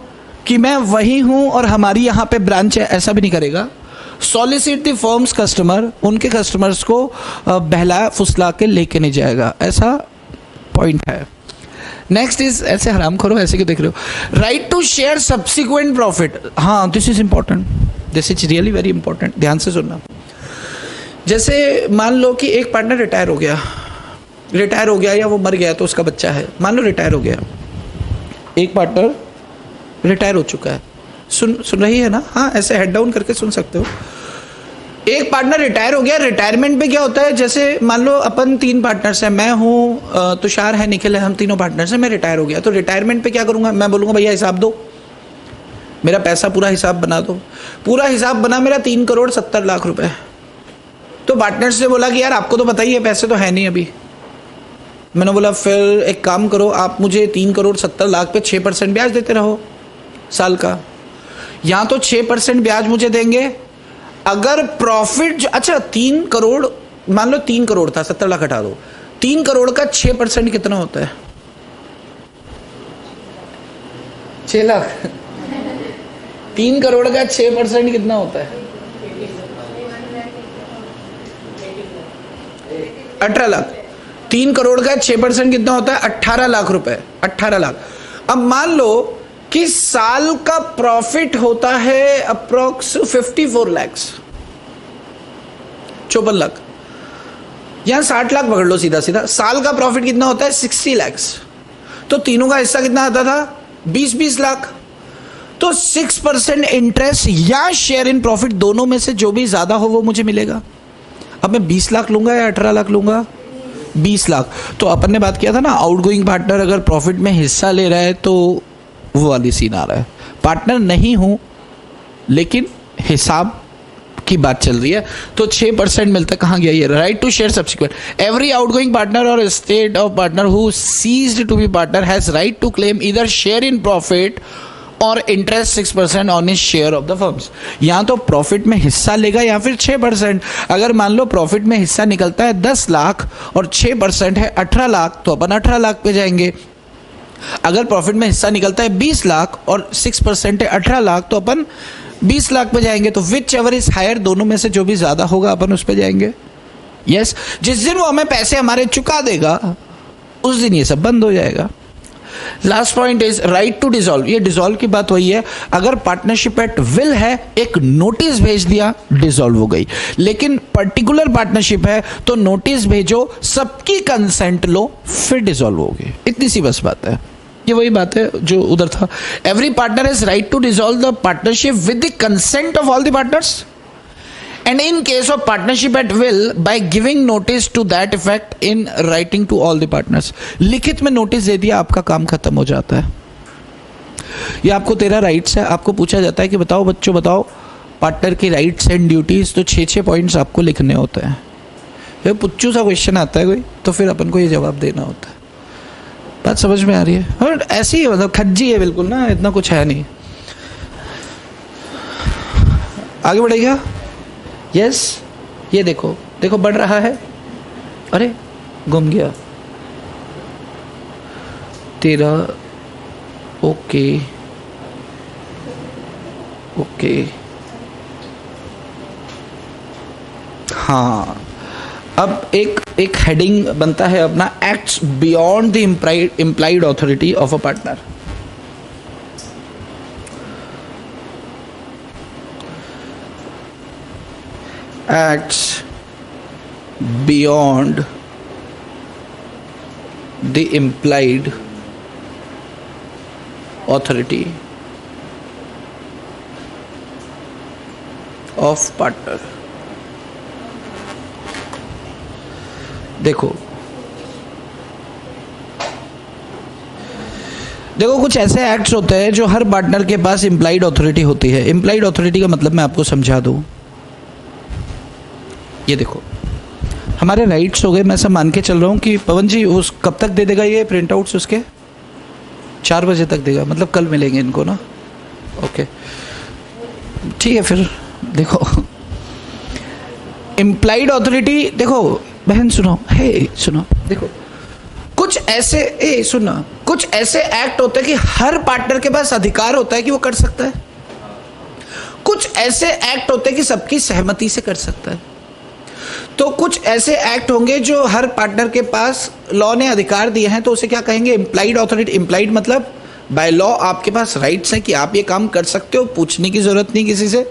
कि मैं वही हूं और हमारी यहां पे ब्रांच है, ऐसा भी नहीं करेगा। सॉलिसिट द फर्म्स कस्टमर, उनके कस्टमर्स को बहला फुसला के लेके नहीं जाएगा, ऐसा पॉइंट है। नेक्स्ट इज, ऐसे हराम करो, ऐसे क्यों देख रहे हो? Right to share subsequent profit. हाँ, this is important, this is really very important, ध्यान से सुनना। जैसे मान लो कि एक पार्टनर रिटायर हो गया या वो मर गया, तो उसका बच्चा है, मान लो रिटायर हो गया, एक पार्टनर रिटायर हो चुका है। सुन रही है ना? हाँ, ऐसे हेड डाउन करके सुन सकते हो। एक पार्टनर रिटायर हो गया। रिटायरमेंट पे क्या होता है, जैसे मान लो अपन 3 पार्टनर्स हैं, मैं हूँ, तुषार है, निखिल है, हम तीनों पार्टनर्स हैं। मैं रिटायर हो गया, तो रिटायरमेंट पे क्या करूँगा? मैं बोलूँगा भैया हिसाब दो, मेरा पैसा पूरा हिसाब बना दो। पूरा हिसाब बना मेरा 3 करोड़ 70 लाख रुपए। तो पार्टनर्स ने बोला कि यार आपको तो पता ही है पैसे तो है नहीं अभी। मैंने बोला फिर एक काम करो, आप मुझे 3 करोड़ 70 लाख पे 6% ब्याज देते रहो साल का। यहाँ तो 6% ब्याज मुझे देंगे, अगर प्रॉफिट, अच्छा 3 करोड़, मान लो 3 करोड़ था, 70 लाख हटा दो, 3 करोड़ का 6% कितना होता है? 6 लाख। 3 करोड़ का 6% कितना होता है? 18 लाख। 3 करोड़ का 6% कितना होता है? 18 लाख रुपए, 18 लाख। अब मान लो कि साल का प्रॉफिट होता है अप्रोक्स 54 लाख, 54 लाख, यहां 60 लाख पकड़ लो सीधा सीधा। साल का प्रॉफिट कितना होता है? 60 लाख। तो तीनों का हिस्सा कितना आता था? 20-20 लाख। तो 6% इंटरेस्ट या शेयर इन प्रॉफिट, दोनों में से जो भी ज्यादा हो वो मुझे मिलेगा। अब मैं 20 लाख लूंगा या 18 लाख लूंगा? 20 लाख। तो अपन ने बात किया था ना, आउटगोइंग पार्टनर अगर प्रॉफिट में हिस्सा ले रहा है तो वो वाली सीन आ रहा है। पार्टनर नहीं हूं लेकिन हिसाब की बात चल रही है, तो 6% मिलता है। कहां गया ये? Right to share subsequent. Every outgoing partner और state of partner who ceased to be partner has right to claim either share in profit और interest 6% on his share of the firms. यहाँ तो प्रॉफिट में हिस्सा लेगा या फिर 6%। अगर मान लो प्रॉफिट में हिस्सा निकलता है 10 लाख और 6% है 18 लाख, तो अपन 18 लाख पे जाएंगे। अगर प्रॉफिट में हिस्सा निकलता है 20 लाख और 6% है 18 लाख, तो अपन 20 लाख पे जाएंगे। तो विच एवर इज हायर, दोनों में से जो भी ज्यादा होगा अपन उस पे जाएंगे। यस, जिस दिन वो हमें पैसे हमारे चुका देगा उस दिन ये सब बंद हो जाएगा। Last point is right to dissolve. ये डिसॉल्व की बात वही है, अगर पार्टनरशिप एट विल है, एक नोटिस भेज दिया, डिसॉल्व हो गई। लेकिन पर्टिकुलर पार्टनरशिप है तो नोटिस भेजो, सबकी कंसेंट लो, फिर डिसॉल्व होगी। इतनी सी बस बात है। ये वही बात है जो उधर था। Every partner has right to dissolve the partnership with the consent of all the partners And in case of partnership at will, by giving notice to that effect in writing to all the partners, लिखित में notice दे दिया, आपका काम खत्म हो जाता है। ये आपको 13 राइट्स है, आपको पूछा जाता है कि बताओ बच्चों बताओ पार्टनर की राइट्स एंड ड्यूटीज, तो 6 पॉइंट्स आपको लिखने होते हैं। ये पुच्चू सा क्वेश्चन आता है कोई, तो फिर अपन को ये जवाब देना होता है। बात समझ में आ रही है? और ऐसे ही मतलब खज्जी है बिल्कुल ना, इतना कुछ है नहीं। आगे बढ़ेगा। यस, ये देखो देखो बढ़ रहा है, अरे गुम गया 13। ओके ओके, हाँ, अब एक हेडिंग बनता है अपना, acts beyond the implied authority of a partner. acts beyond the implied authority of partner। देखो कुछ ऐसे एक्ट्स होते हैं जो हर पार्टनर के पास इम्प्लाइड ऑथोरिटी होती है। इम्प्लाइड ऑथोरिटी का मतलब मैं आपको समझा दूं। ये देखो हमारे राइट्स हो गए, मैं सब मान के चल रहा हूँ कि पवन जी उस कब तक दे देगा ये प्रिंट आउट्स उसके? 4 बजे तक देगा, मतलब कल मिलेंगे इनको ना। ओके ठीक है, फिर देखो इम्प्लाइड ऑथोरिटी, देखो बहन सुनो, हे सुनो, देखो कुछ ऐसे सुनो, कुछ ऐसे एक्ट होते हैं कि हर पार्टनर के पास अधिकार होता है कि वो कर सकता है। कुछ ऐसे एक्ट होते हैं कि सबकी सहमति से कर सकता है। तो कुछ ऐसे एक्ट होंगे जो हर पार्टनर के पास लॉ ने अधिकार दिए हैं, तो उसे क्या कहेंगे? Implied authority. इम्प्लाइड मतलब बाय लॉ आपके पास राइट्स हैं कि आप ये काम कर सकते हो, पूछने की जरूरत नहीं किसी से।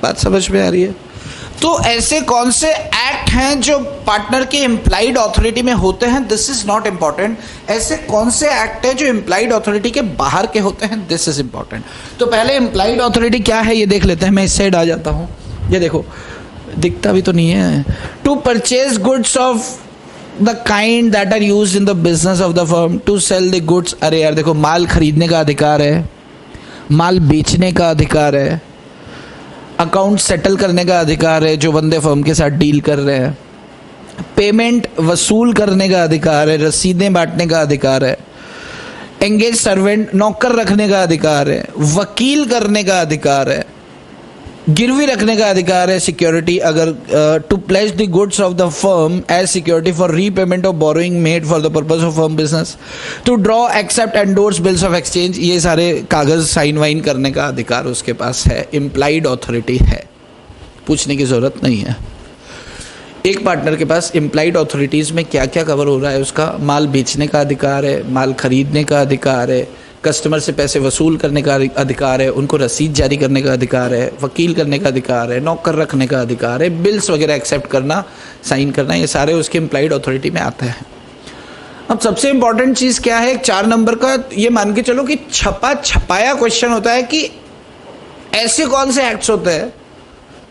बात समझ में आ रही है? तो ऐसे कौन से एक्ट हैं जो पार्टनर के इम्प्लाइड ऑथोरिटी में होते हैं? This is not important. ऐसे कौन से एक्ट हैं जो इम्प्लाइड ऑथोरिटी के बाहर के होते हैं? This is important. तो पहले इम्प्लाइड ऑथोरिटी क्या है ये देख लेते हैं। मैं इस साइड आ जाता हूं। ये देखो, दिखता भी तो नहीं है। To purchase goods of the kind that are used in the business of the firm, to sell the goods. अरे यार देखो, माल खरीदने का अधिकार है, माल बेचने का अधिकार है, अकाउंट सेटल करने का अधिकार है जो बंदे फर्म के साथ डील कर रहे हैं, पेमेंट वसूल करने का अधिकार है, रसीदें बांटने का अधिकार है, एंगेज सर्वेंट नौकर रखने का अधिकार है, वकील करने का अधिकार है, गिरवी रखने का अधिकार है, सिक्योरिटी अगर to pledge the goods of the firm as security for repayment of borrowing made for the purpose of firm business, to draw accept endorse bills of exchange. ये सारे कागज साइन वाइन करने का अधिकार उसके पास है, इम्प्लाइड ऑथोरिटी है, पूछने की जरूरत नहीं है। एक पार्टनर के पास इम्प्लाइड ऑथोरिटीज़ में क्या क्या कवर हो रहा है? उसका माल बेचने का अधिकार है, माल खरीदने का अधिकार है, कस्टमर से पैसे वसूल करने का अधिकार है, उनको रसीद जारी करने का अधिकार है, वकील करने का अधिकार है, नौकर रखने का अधिकार है, बिल्स वगैरह एक्सेप्ट करना, साइन करना, ये सारे उसके इम्प्लाइड ऑथोरिटी में आते हैं। अब सबसे इंपॉर्टेंट चीज़ क्या है? 4 नंबर का ये मान के चलो कि छपा छपाया क्वेश्चन होता है कि ऐसे कौन से एक्ट्स होते हैं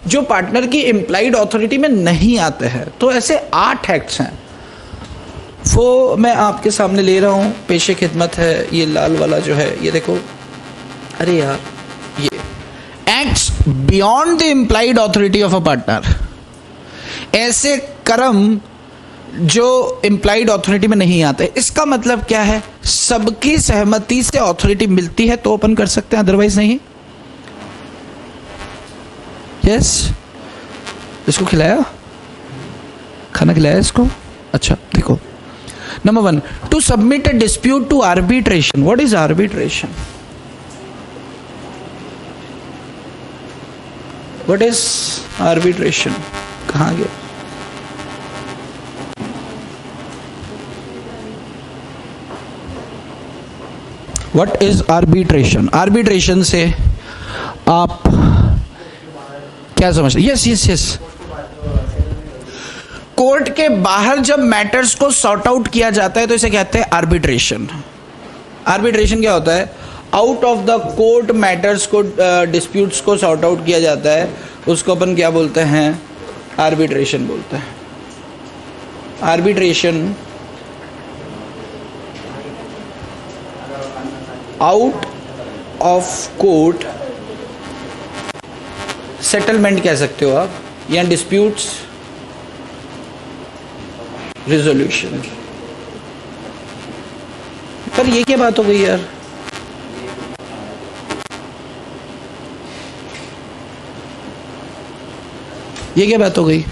जो पार्टनर की इम्प्लाइड ऑथोरिटी में नहीं आते हैं। तो ऐसे 8 एक्ट्स हैं, वो मैं आपके सामने ले रहा हूँ। पेशे खिदमत है, ये लाल वाला जो है, ये देखो, अरे यार ये acts beyond the implied authority of a partner, ऐसे कर्म जो इम्प्लाइड ऑथोरिटी में नहीं आते। इसका मतलब क्या है? सबकी सहमति से ऑथोरिटी मिलती है तो अपन कर सकते हैं, अदरवाइज नहीं। यस, इसको खिलाया, खाना खिलाया इसको? अच्छा देखो, number 1, to submit a dispute to arbitration. What is arbitration? What is arbitration? कहाँ गया? What is arbitration? आर्बिट्रेशन से आप क्या समझते? यस यस यस, कोर्ट के बाहर जब मैटर्स को सॉर्ट आउट किया जाता है तो इसे कहते हैं आर्बिट्रेशन। आर्बिट्रेशन क्या होता है? Out of the court matters को, डिस्प्यूट्स को सॉर्ट आउट किया जाता है, उसको अपन क्या बोलते हैं? आर्बिट्रेशन बोलते हैं। Arbitration out of court settlement कह सकते हो आप, या डिस्प्यूट्स रिजोल्यूशन। पर ये क्या बात हो गई यार? ये क्या बात हो गई?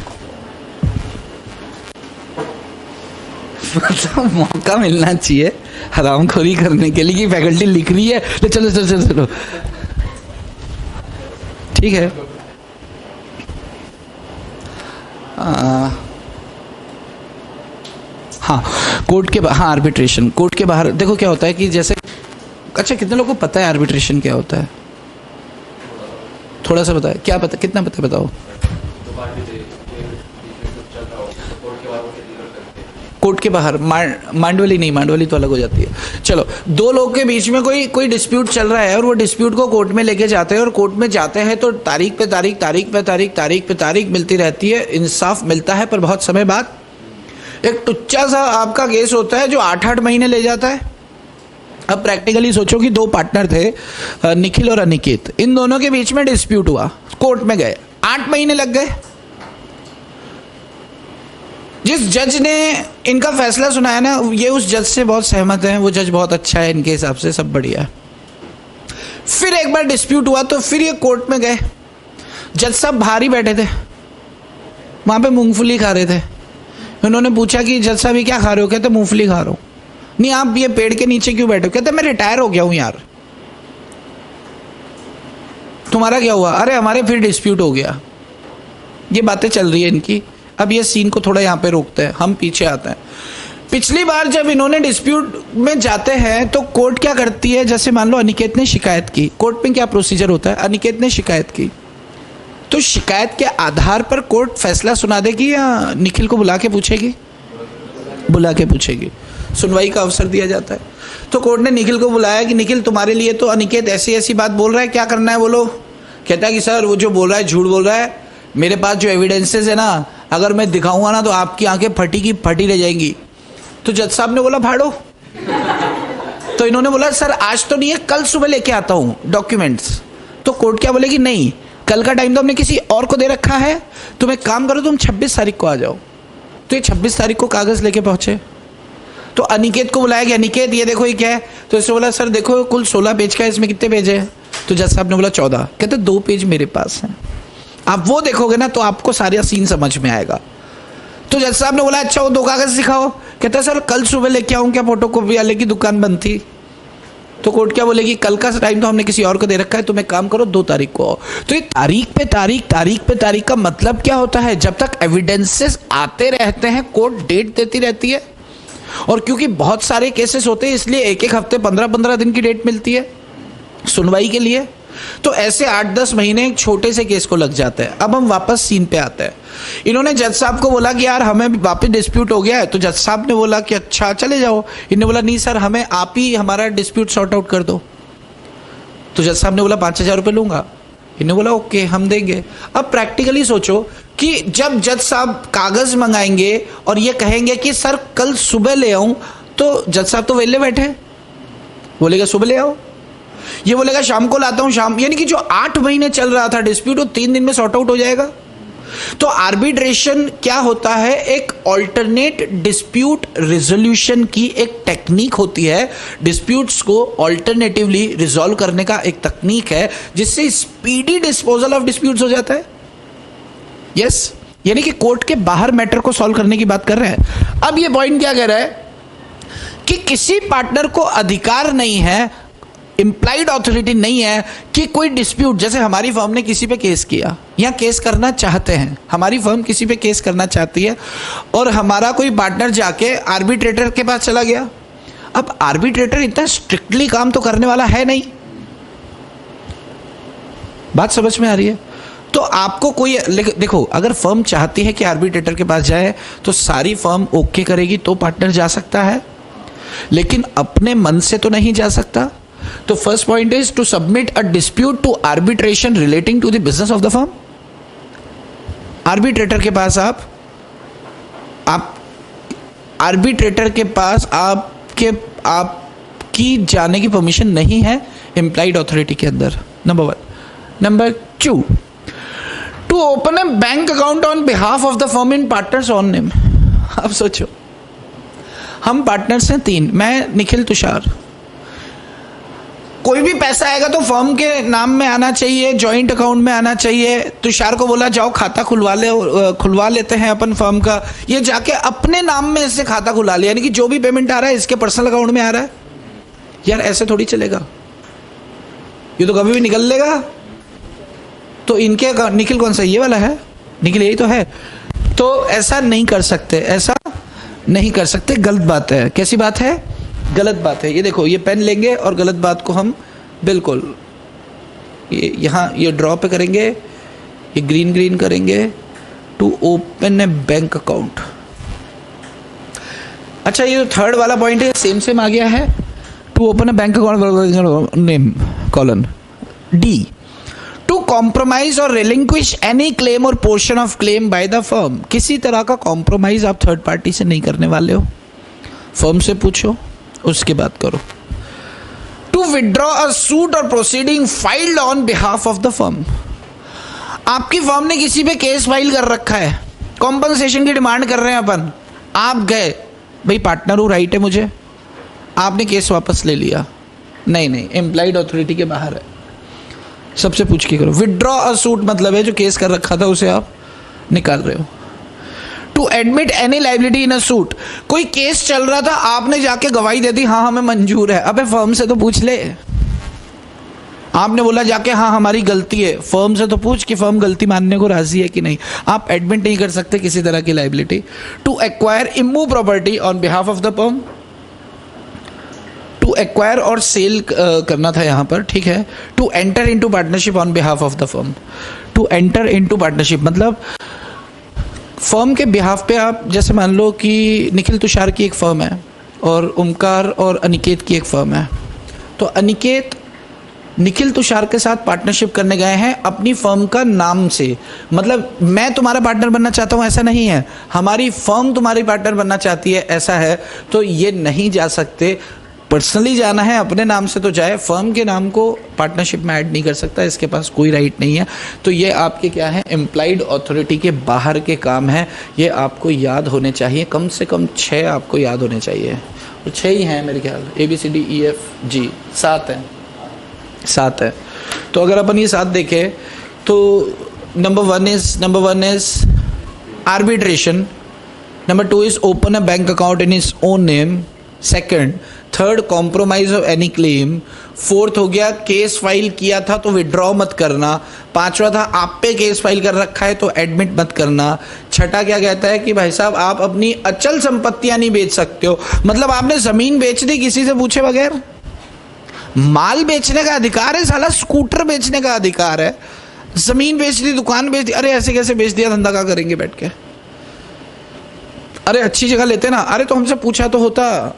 मतलब मौका मिलना चाहिए हरामखोरी करने के लिए कि फैकल्टी लिख रही है, ले चलो चलो चलो चलो, ठीक है। हाँ, कोर्ट के हाँ, आर्बिट्रेशन कोर्ट के बाहर देखो क्या होता है कि जैसे, अच्छा कितने लोगों को पता है आर्बिट्रेशन क्या होता है? थोड़ा सा बताए, क्या पता, कितना पता बताओ? कोर्ट के बाहर मांडवली नहीं, मांडवली तो अलग हो जाती है। चलो, दो लोग के बीच में कोई डिस्प्यूट चल रहा है और वो डिस्प्यूट को कोर्ट में लेके जाते हैं, और कोर्ट में जाते हैं तो तारीख पे तारीख, तारीख पे तारीख, तारीख पे तारीख मिलती रहती है, इंसाफ मिलता है, पर बहुत समय बाद एक टुच्चा सा आपका केस होता है जो 8-8 महीने ले जाता है। अब प्रैक्टिकली सोचो कि दो पार्टनर थे, निखिल और अनिकेत, इन दोनों के बीच में डिस्प्यूट हुआ, कोर्ट में गए, 8 महीने लग गए। जिस जज ने इनका फैसला सुनाया ना, ये उस जज से बहुत सहमत हैं, वो जज बहुत अच्छा है, इनके हिसाब से सब बढ़िया है। फिर एक बार डिस्प्यूट हुआ तो फिर ये कोर्ट में गए, जज साहब बाहर ही बैठे थे, वहां पे मूंगफली खा रहे थे। उन्होंने पूछा कि जज साहब ये क्या खा रहे हो? कहते मूंगफली खा रहा हूं। नहीं, आप ये पेड़ के नीचे क्यों बैठे हो? कहते मैं रिटायर हो गया हूं यार। तुम्हारा क्या हुआ? अरे हमारे फिर डिस्प्यूट हो गया। ये बातें चल रही है इनकी। अब ये सीन को थोड़ा यहाँ पे रोकते हैं, हम पीछे आते हैं। पिछली बार जब इन्होंने डिस्प्यूट में जाते हैं तो कोर्ट क्या करती है? जैसे मान लो अनिकेत ने शिकायत की, कोर्ट में क्या प्रोसीजर होता है? अनिकेत ने शिकायत की तो शिकायत के आधार पर कोर्ट फैसला सुना देगी या निखिल को बुला के पूछेगी? बुला के पूछेगी, सुनवाई का अवसर दिया जाता है। तो कोर्ट ने निखिल को बुलाया कि निखिल तुम्हारे लिए तो अनिकेत ऐसी ऐसी बात बोल रहा है, क्या करना है बोलो। कहता है कि सर वो जो बोल रहा है झूठ बोल रहा है, मेरे पास जो एविडेंसेस है ना, अगर मैं दिखाऊंगा ना तो आपकी आंखें फटी की फटी रह जाएंगी। तो जज साहब ने बोला फाड़ो। तो इन्होंने बोला सर आज तो नहीं है, कल सुबह लेके आता हूँ डॉक्यूमेंट्स। तो कोर्ट क्या बोलेगी? नहीं, कल का टाइम तो हमने किसी और को दे रखा है, तुम एक काम करो, तुम 26 तारीख को आ जाओ। तो ये 26 तारीख को कागज लेके पहुंचे। तो अनिकेत को बुलाया गया, अनिकेत ये देखो ये क्या है? तो इसने बोला सर देखो कुल 16 पेज का है, इसमें कितने पेज है? तो जज साहब ने बोला 14। कहते 2 पेज मेरे पास हैं, आप वो देखोगे ना तो आपको सारा सीन समझ में आएगा। तो जज साहब ने बोला अच्छा वो 2 कागज दिखाओ। कहता सर कल सुबह लेके आऊँ क्या? फोटोकॉपी वाले की दुकान बंद थी। तो कोर्ट क्या बोलेगी? कल का टाइम तो हमने किसी और को दे रखा है, तुम एक काम करो 2 तारीख को आओ। तो ये तारीख पे तारीख, तारीख पे तारीख का मतलब क्या होता है? जब तक एविडेंसेस आते रहते हैं कोर्ट डेट देती रहती है, और क्योंकि बहुत सारे केसेस होते हैं इसलिए 1-1 हफ्ते 15-15 दिन की डेट मिलती है सुनवाई के लिए। तो ऐसे 8-10 महीने एक छोटे से केस को लग जाते हैं। अब हम वापस सीन पे आते हैं। इन्होंने जज साहब को बोला कि यार हमें वापस डिस्प्यूट हो गया है। तो जज साहब ने बोला कि अच्छा चले जाओ। इन्होंने बोला नहीं सर, हमें आप ही हमारा डिस्प्यूट सॉर्ट आउट कर दो। तो जज साहब ने बोला 5,000 रुपये लूंगा। इन्होंने बोला ओके हम देंगे। अब प्रैक्टिकली सोचो कि जब जज साहब कागज मंगाएंगे और ये कहेंगे कि सर कल सुबह ले आऊं, तो जज साहब तो वेले बैठे, बोलेगा सुबह ले आओ। ये बोलेगा शाम को लाता हूं शाम, यानी कि जो 8 महीने चल रहा था डिस्प्यूट वो 3 दिन में सॉर्ट आउट हो जाएगा। तो आर्बिट्रेशन क्या होता है? एक ऑल्टरनेट डिस्प्यूट रिजोल्यूशन की एक टेक्निक होती है। डिस्प्यूट्स को ऑल्टरनेटिवली रिजॉल्व करने का एक तकनीक है जिससे स्पीडी डिस्पोजल ऑफ डिस्प्यूट्स हो जाता है। यस, यानी कि कोर्ट के बाहर मैटर को सॉल्व करने की बात कर रहे हैं। अब ये पॉइंट क्या कह रहा है कि किसी पार्टनर को अधिकार नहीं है, इंप्लाइड ऑथोरिटी नहीं है कि कोई डिस्प्यूट, जैसे हमारी फर्म ने किसी पे केस किया या केस करना चाहते हैं, हमारी फर्म किसी पे केस करना चाहती है और हमारा कोई पार्टनर जाके आर्बिट्रेटर के पास चला गया। अब आर्बिट्रेटर इतना स्ट्रिक्टली काम तो करने वाला है नहीं। बात समझ में आ रही है? तो आपको कोई देखो, अगर फर्म चाहती है कि आर्बिट्रेटर के पास जाए तो सारी फर्म ओके करेगी तो पार्टनर जा सकता है, लेकिन अपने मन से तो नहीं जा सकता। तो first point is to submit a dispute to arbitration relating to the business of the firm. Arbitrator के पास आप आर्बिट्रेटर के पास आपकी जाने की परमिशन नहीं है इम्प्लाइड अथॉरिटी के अंदर, number 1। Number 2, to open a bank account on behalf of the firm in partners on name. अब सोचो, हम पार्टनर्स हैं 3, मैं, निखिल, तुषार। कोई भी पैसा आएगा तो फर्म के नाम में आना चाहिए, जॉइंट अकाउंट में आना चाहिए। तुषार को बोला जाओ खाता खुलवा लेते हैं अपन फर्म का, ये जाके अपने नाम में इससे खाता खुला लिया, यानी कि जो भी पेमेंट आ रहा है इसके पर्सनल अकाउंट में आ रहा है। यार ऐसे थोड़ी चलेगा, ये तो कभी भी निकल लेगा। तो इनके निखिल कौन सा, ये वाला है, निखिल यही तो है। तो ऐसा नहीं कर सकते, ऐसा नहीं कर सकते, गलत बात है। कैसी बात है? गलत बात है। ये देखो, ये पेन लेंगे और गलत बात को हम बिल्कुल ये यहाँ ये ड्रॉ पे करेंगे, ये ग्रीन करेंगे, to open a bank account. अच्छा, ये जो थर्ड वाला पॉइंट है सेम आ गया है, to open a bank account name colon. D, to compromise और रिलिंक्विश एनी क्लेम और portion of claim by the firm. किसी तरह का कॉम्प्रोमाइज आप थर्ड पार्टी से नहीं करने वाले हो, फर्म से पूछो उसके बाद करो। टू विड्रॉ अ सूट और proceeding filed on behalf of the firm. आपकी फर्म ने किसी पे केस फाइल कर रखा है, कॉम्पनसेशन की डिमांड कर रहे हैं अपन, आप गए, भाई पार्टनर हूं, राइट है मुझे, आपने केस वापस ले लिया, नहीं, एम्प्लॉयड अथॉरिटी के बाहर है, सबसे पूछ के करो। विड्रॉ अ सूट मतलब है जो केस कर रखा था उसे आप निकाल रहे हो। To admit any liability in a suit, कोई केस चल रहा था, आपने जाके गवाही दे दी, हाँ हमें मंजूर है। अबे फर्म से तो पूछ ले, आपने बोला जाके हाँ हमारी गलती है, फर्म से तो पूछ कि फर्म गलती मानने को राजी है कि नहीं। आप एडमिट नहीं कर सकते किसी तरह की लाइबिलिटी। टू एक्वायर इमूव property on behalf of the firm, to acquire और सेल करना था यहाँ पर, ठीक है। To enter into partnership on behalf of the firm, to enter into partnership मतलब फर्म के बिहाफ पे आप, जैसे मान लो कि निखिल तुषार की एक फर्म है और ओमकार और अनिकेत की एक फर्म है, तो अनिकेत निखिल तुषार के साथ पार्टनरशिप करने गए हैं अपनी फर्म का नाम से, मतलब मैं तुम्हारा पार्टनर बनना चाहता हूं ऐसा नहीं है, हमारी फर्म तुम्हारी पार्टनर बनना चाहती है ऐसा है, तो ये नहीं जा सकते। पर्सनली जाना है अपने नाम से तो जाए, फर्म के नाम को पार्टनरशिप में ऐड नहीं कर सकता, इसके पास कोई राइट नहीं है। तो ये आपके क्या है, एम्प्लॉयड अथॉरिटी के बाहर के काम है, ये आपको याद होने चाहिए, कम से कम 6 आपको याद होने चाहिए, और 6 ही हैं मेरे ख्याल, ABCDEFG 7 हैं, 7 है। तो अगर अपन ये 7 देखें तो number one is arbitration, number 2 is open a bank account in his own name, second, third compromise of any claim, fourth हो गया केस फाइल किया था तो विड्रॉ मत करना, पांचवा था आप पे केस फाइल कर रखा है तो एडमिट मत करना, छठा क्या कहता है कि भाई साहब आप अपनी अचल संपत्तियां नहीं बेच सकते हो, मतलब आपने जमीन बेच दी किसी से पूछे बगैर, माल बेचने का अधिकार है साला, स्कूटर बेचने का अधिकार है, जमीन बेच दी, दुकान बेच दी, अरे ऐसे कैसे बेच दिया, धंधा क्या करेंगे बैठ के, अरे अच्छी जगह लेते ना, अरे तो हमसे पूछा तो होता।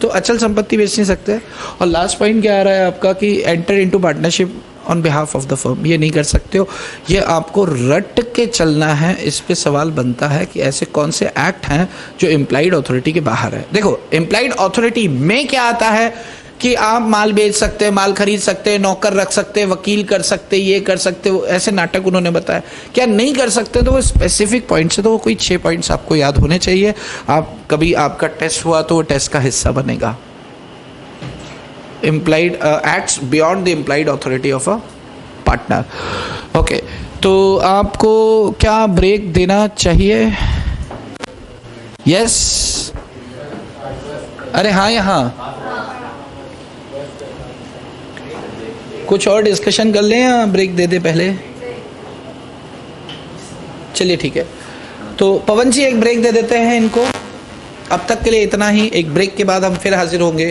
तो अचल संपत्ति बेच नहीं सकते। और लास्ट पॉइंट क्या आ रहा है आपका कि enter into partnership on behalf of the firm, ये नहीं कर सकते हो, ये आपको रट के चलना है। इस पे सवाल बनता है कि ऐसे कौन से एक्ट हैं जो एम्प्लॉयड अथॉरिटी के बाहर है। देखो एम्प्लॉयड अथॉरिटी में क्या आता है कि आप माल बेच सकते हैं, माल खरीद सकते हैं, नौकर रख सकते हैं, वकील कर सकते हैं, ये कर सकते हो, ऐसे नाटक उन्होंने बताया। क्या नहीं कर सकते तो वो स्पेसिफिक पॉइंट्स है, तो वो कोई 6 पॉइंट्स आपको याद होने चाहिए। आप कभी आपका टेस्ट हुआ तो वो टेस्ट का हिस्सा बनेगा। Employed acts beyond the employed authority of a partner. Okay, तो आपको क्या ब्रेक देना चाहिए? यस अरे हाँ, यहाँ कुछ और डिस्कशन कर लें या ब्रेक दे दे पहले? चलिए ठीक है, तो पवन जी एक ब्रेक दे देते हैं इनको, अब तक के लिए इतना ही। एक ब्रेक के बाद हम फिर हाजिर होंगे।